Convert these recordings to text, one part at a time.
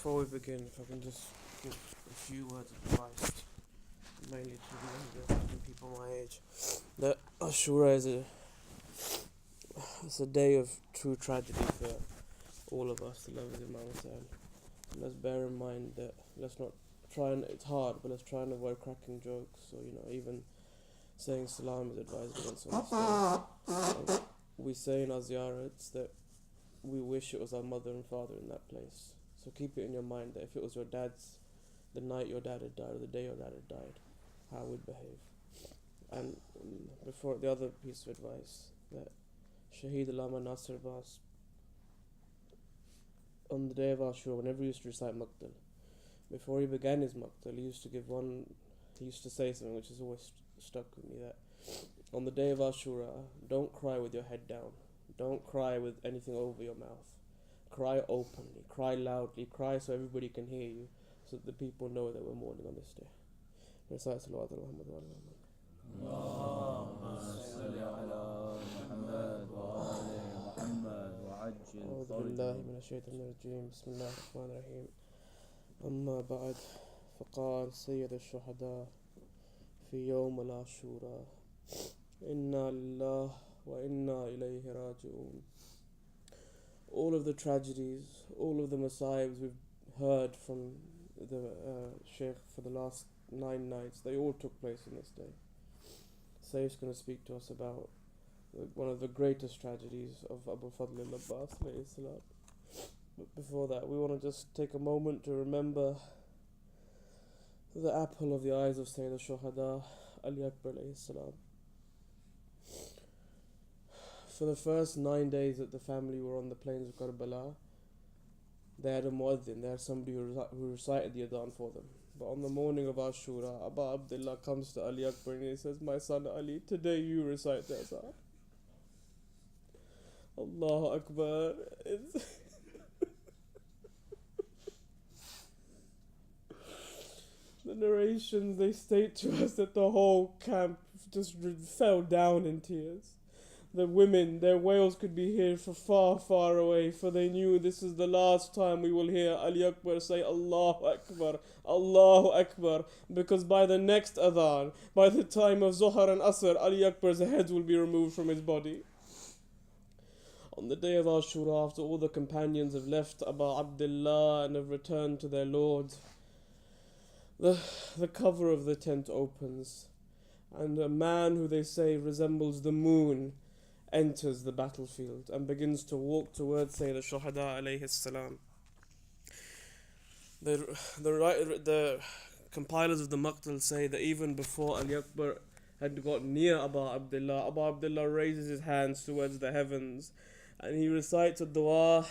Before we begin, if I can just give a few words of advice, mainly to the younger people my age, that Ashur is it's a day of true tragedy for all of us, the lovers of Maqtal. So let's bear in mind that let's not try and, it's hard, but let's try and avoid cracking jokes, or even saying salam is advised against on this day. We say in our ziyarats that we wish it was our mother and father in that place. So keep it in your mind that if it was your dad's, the night your dad had died or the day your dad had died, how we'd behave. And before the other piece of advice, that Shaheed Alama Nasir Bas, on the day of Ashur, whenever he used to recite Maqtal, before he began his Maqtal, he used to say something which has always stuck with me, that on the day of Ashura, don't cry with your head down. Don't cry with anything over your mouth. Cry openly, cry loudly, cry so everybody can hear you, so that the people know that we're mourning on this day. Recite Salawat al-Muhammad wa أعوذ بالله من الشيطان الرجيم بسم الله الرحمن الرحيم أما بعد فقال سيد الشهداء في يوم العاشوراء إنا لله وإنا إليه راجعون. All of the tragedies, all of the masayibs we've heard from the Sheikh for the last 9 nights, they all took place in this day. Sayyid's going to speak to us about one of the greatest tragedies of Abu Fadl al-Abbas alayhi salam. But before that, we want to just take a moment to remember the apple of the eyes of Sayyid al-Shuhada, Ali Akbar alayhi salam. For the first 9 days that the family were on the plains of Karbala, they had a muaddin, they had somebody who recited the adhan for them. But on the morning of Ashura, Abu Abdullah comes to Ali Akbar and he says, "My son Ali, today you recite the adhan." Allahu Akbar. The narrations, they state to us that the whole camp just fell down in tears. The women, their wails could be heard for far, far away, for they knew this is the last time we will hear Ali Akbar say Allahu Akbar, Allahu Akbar, because by the next adhan, by the time of Zuhr and Asr, Ali Akbar's head will be removed from his body. On the day of Ashura, after all the companions have left Abu Abdullah and have returned to their Lord, the cover of the tent opens, and a man who they say resembles the moon enters the battlefield and begins to walk towards Sayyid al-Shuhada alayhi salam. The compilers of the Maqtal say that even before Ali Akbar had got near Abu Abdullah raises his hands towards the heavens and he recites a dua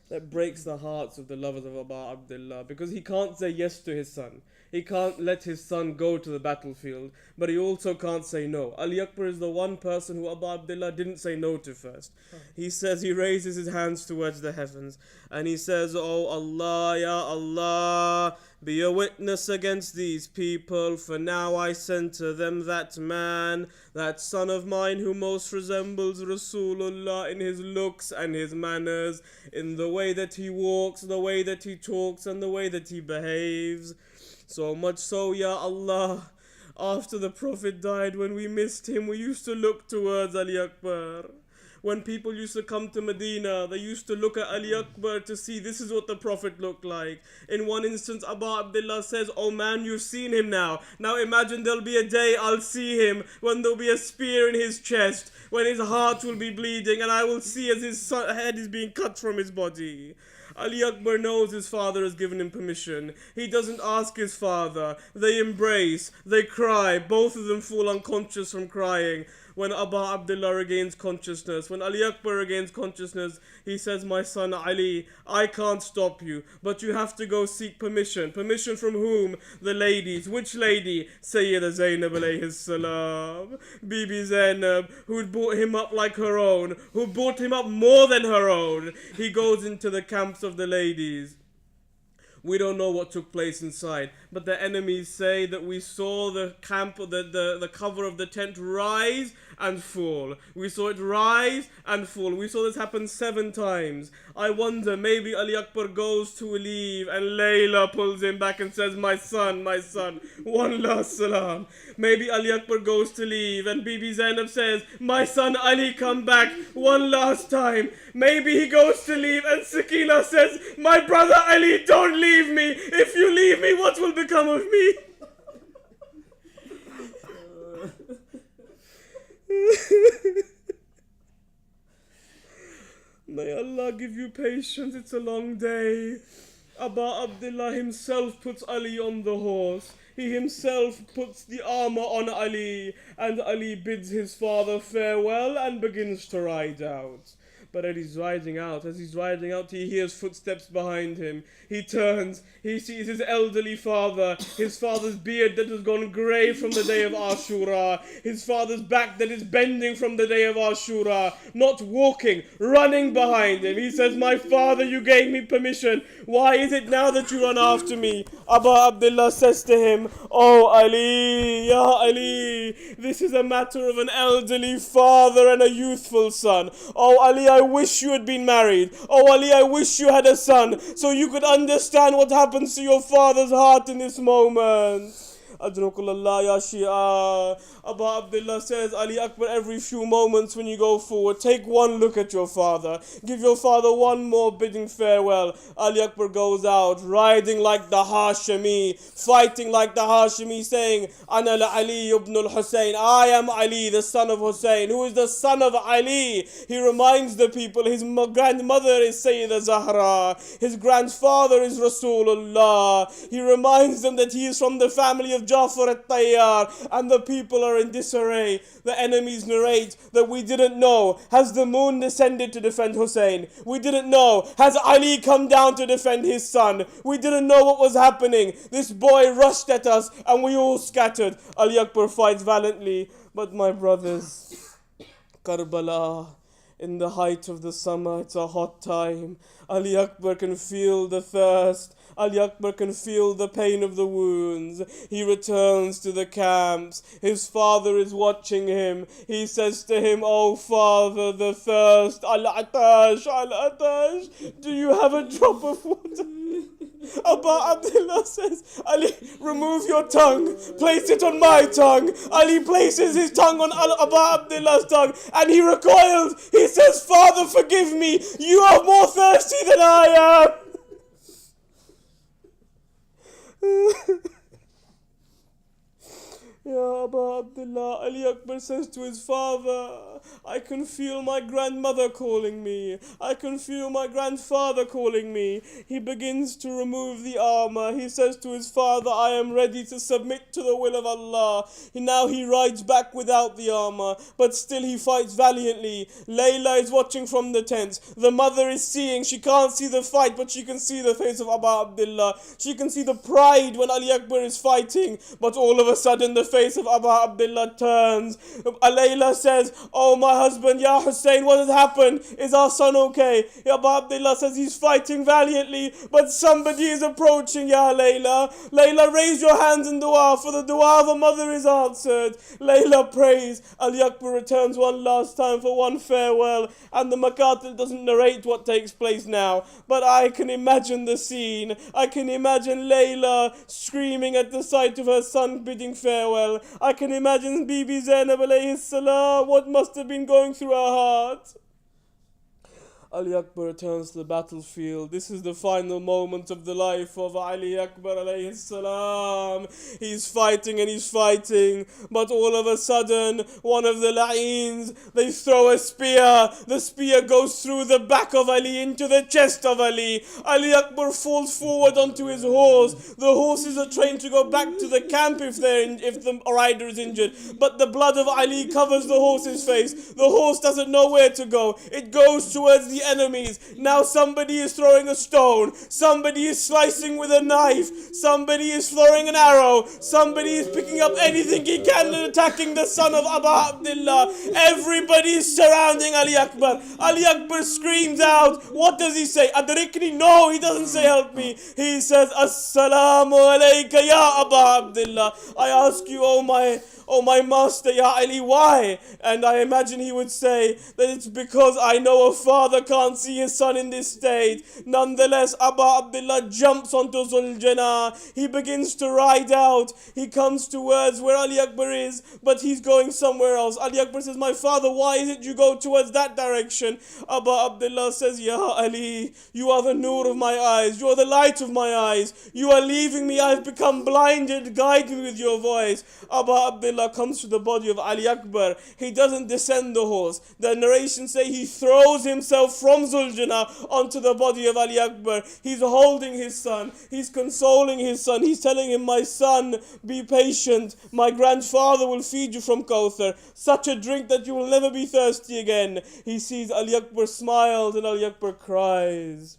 that breaks the hearts of the lovers of Abu Abdullah, because he can't say yes to his son. He can't let his son go to the battlefield, but he also can't say no. Ali Akbar is the one person who Abu Abdullah didn't say no to first. He says, he raises his hands towards the heavens and he says, "Oh Allah, Ya Allah, be a witness against these people, for now I send to them that man, that son of mine who most resembles Rasulullah in his looks and his manners, in the way that he walks, the way that he talks, and the way that he behaves. So much so, Ya Allah, after the Prophet died, when we missed him, we used to look towards Ali Akbar. When people used to come to Medina, they used to look at Ali Akbar to see this is what the Prophet looked like." In one instance, Abu Abdullah says, "Oh man, you've seen him now. Now imagine there'll be a day I'll see him when there'll be a spear in his chest, when his heart will be bleeding, and I will see as his head is being cut from his body." Ali Akbar knows his father has given him permission. He doesn't ask his father. They embrace, they cry, both of them fall unconscious from crying. When Abu Abdullah regains consciousness, when Ali Akbar regains consciousness, he says, "My son Ali, I can't stop you, but you have to go seek permission." Permission from whom? The ladies. Which lady? Sayyida Zainab alayhi salam. Bibi Zainab, who'd brought him up like her own, who brought him up more than her own. He goes into the camps of the ladies. We don't know what took place inside, but the enemies say that we saw the camp, the cover of the tent rise and fall. We saw it rise and fall. We saw this happen 7 times. I wonder, maybe Ali Akbar goes to leave and Layla pulls him back and says, my son, one last salam. Maybe Ali Akbar goes to leave and Bibi Zainab says, my son Ali, come back one last time. Maybe he goes to leave and Sakina says, my brother Ali, don't leave me. If you leave me, what will become of me? May Allah give you patience, it's a long day. Aba Abdullah himself puts Ali on the horse. He himself puts the armor on Ali, and Ali bids his father farewell and begins to ride out. But as he's riding out, he hears footsteps behind him. He turns, he sees his elderly father, his father's beard that has gone grey from the day of Ashura, his father's back that is bending from the day of Ashura, not walking, running behind him. He says, my father, you gave me permission. Why is it now that you run after me? Aba Abdullah says to him, oh Ali, Ya Ali, this is a matter of an elderly father and a youthful son. Oh Ali, I wish you had been married. Oh Ali, I wish you had a son, so you could understand what happens to your father's heart in this moment. Ajnakullah ya Shia. Aba Abdullah says, Ali Akbar, every few moments when you go forward, take one look at your father. Give your father one more bidding farewell. Ali Akbar goes out, riding like the Hashimi, fighting like the Hashimi, saying, Ana la Ali ibn al-Hussein. I am Ali, the son of Hussein. Who is the son of Ali? He reminds the people, his grandmother is Sayyida Zahra. His grandfather is Rasulullah. He reminds them that he is from the family of Jafar al-Tayyar, and the people are in disarray. The enemies narrate that we didn't know. Has the moon descended to defend Hussein? We didn't know. Has Ali come down to defend his son? We didn't know what was happening. This boy rushed at us and we all scattered. Ali Akbar fights valiantly. But my brothers, Karbala, in the height of the summer, it's a hot time. Ali Akbar can feel the thirst. Ali Akbar can feel the pain of the wounds. He returns to the camps. His father is watching him. He says to him, oh father, the thirst, al-atash, al-atash, do you have a drop of water? Aba Abdullah says, Ali, remove your tongue, place it on my tongue. Ali places his tongue on Aba Abdullah's tongue and he recoils. He says, Father, forgive me, you are more thirsty than I am. Ya Aba Abdullah, Ali Akbar says to his father, I can feel my grandmother calling me. I can feel my grandfather calling me. He begins to remove the armor. He says to his father, I am ready to submit to the will of Allah. Now he rides back without the armor, but still he fights valiantly. Layla is watching from the tent. The mother is seeing. She can't see the fight, but she can see the face of Aba Abdullah. She can see the pride when Ali Akbar is fighting, but all of a sudden the face of Aba Abdullah turns. Layla says, oh my husband, Ya Hussein, what has happened? Is our son okay? Aba Abdullah says he's fighting valiantly, but somebody is approaching, Ya Layla. Layla, raise your hands in dua, for the dua of a mother is answered. Layla prays. Ali Akbar returns one last time for one farewell, and the Maqtal doesn't narrate what takes place now, but I can imagine the scene. I can imagine Layla screaming at the sight of her son bidding farewell. I can imagine Bibi Zainab alayhi salam, what must have been going through her heart. Ali Akbar returns to the battlefield. This is the final moment of the life of Ali Akbar alayhi salam. He's fighting and he's fighting, but all of a sudden, one of the la'eens, they throw a spear. The spear goes through the back of Ali into the chest of Ali. Ali Akbar falls forward onto his horse. The horses are trained to go back to the camp if the rider is injured, but the blood of Ali covers the horse's face. The horse doesn't know where to go. It goes towards the the enemies. Now somebody is throwing a stone, somebody is slicing with a knife, somebody is throwing an arrow, somebody is picking up anything he can and attacking the son of Abu Abdullah. Everybody is surrounding Ali Akbar. Ali Akbar screams out. What does he say? Adrikni? No, he doesn't say help me. He says, Assalamu alayka ya Abu Abdullah. I ask you, oh my master, Ya Ali, why? And I imagine he would say that it's because I know a father can't see his son in this state. Nonetheless, Abu Abdullah jumps onto Zuljana. He begins to ride out. He comes towards where Ali Akbar is, but he's going somewhere else. Ali Akbar says, my father, why is it you go towards that direction? Abu Abdullah says, Ya Ali, you are the nur of my eyes. You are the light of my eyes. You are leaving me. I've become blinded. Guide me with your voice. Abu Abdullah comes to the body of Ali Akbar. He doesn't descend the horse. The narrations say he throws himself from Zuljana onto the body of Ali Akbar. He's holding his son. He's consoling his son. He's telling him, my son, be patient. My grandfather will feed you from Kawthar. Such a drink that you will never be thirsty again. He sees Ali Akbar smiles and Ali Akbar cries.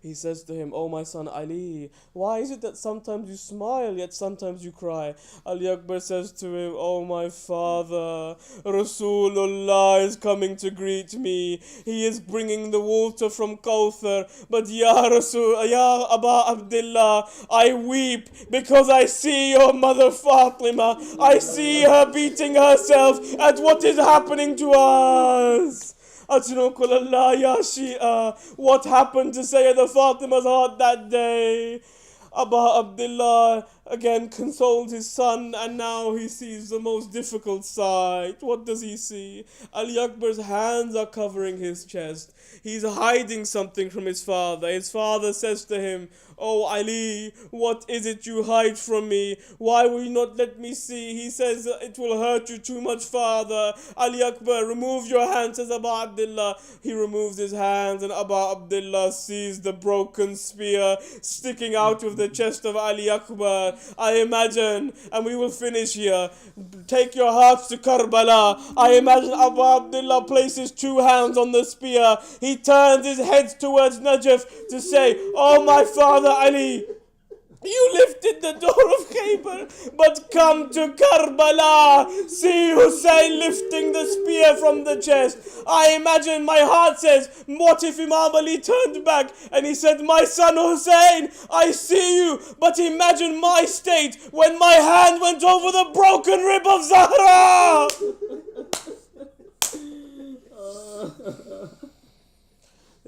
He says to him, oh my son Ali, why is it that sometimes you smile yet sometimes you cry? Ali Akbar says to him, oh my father, Rasulullah is coming to greet me. He is bringing the water from Kawthar. But Ya Rasul, Ya Abu Abdullah, I weep because I see your mother Fatima. I see her beating herself at what is happening to us. What happened to Sayyidah Fatima's heart that day? Abu Abdullah again consoled his son, and now he sees the most difficult sight. What does he see? Ali Akbar's hands are covering his chest. He's hiding something from his father. His father says to him, oh Ali, what is it you hide from me? Why will you not let me see? He says, it will hurt you too much, father. Ali Akbar, remove your hands, says Abu Abdullah. He removes his hands, and Abu Abdullah sees the broken spear sticking out of the chest of Ali Akbar. I imagine, and we will finish here, take your hearts to Karbala. I imagine Abu Abdullah places two hands on the spear. He turns his head towards Najaf to say, oh my father Ali, you lifted the door of Khaybar, but come to Karbala. See Hussein lifting the spear from the chest. I imagine, my heart says, what if Imam Ali turned back and he said, my son Hussein, I see you, but imagine my state when my hand went over the broken rib of Zahra.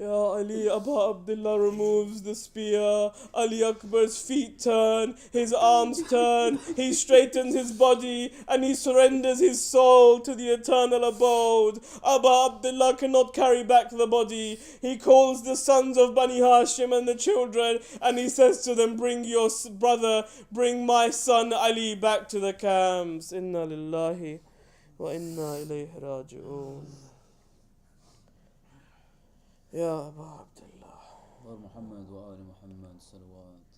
Ya Ali, Abu Abdullah removes the spear. Ali Akbar's feet turn, his arms turn, he straightens his body and he surrenders his soul to the eternal abode. Abu Abdullah cannot carry back the body. He calls the sons of Bani Hashim and the children and he says to them, bring your brother, bring my son Ali back to the camps. Inna lillahi wa inna ilayhi raji'un. يا أبا عبد الله محمد وآل محمد صلوات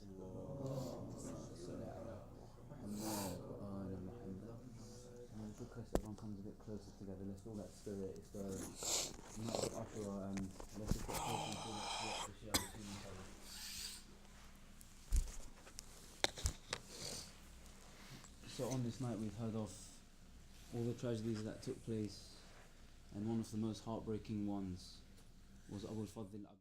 محمد وآل محمد. And good case everyone comes a bit closer together. Let's all that spirit. It's the night of Ashur, and let's just get closer to the share between each other. So on this night we've heard of all the tragedies that took place, and one of the most heartbreaking ones was Abu al-Fadl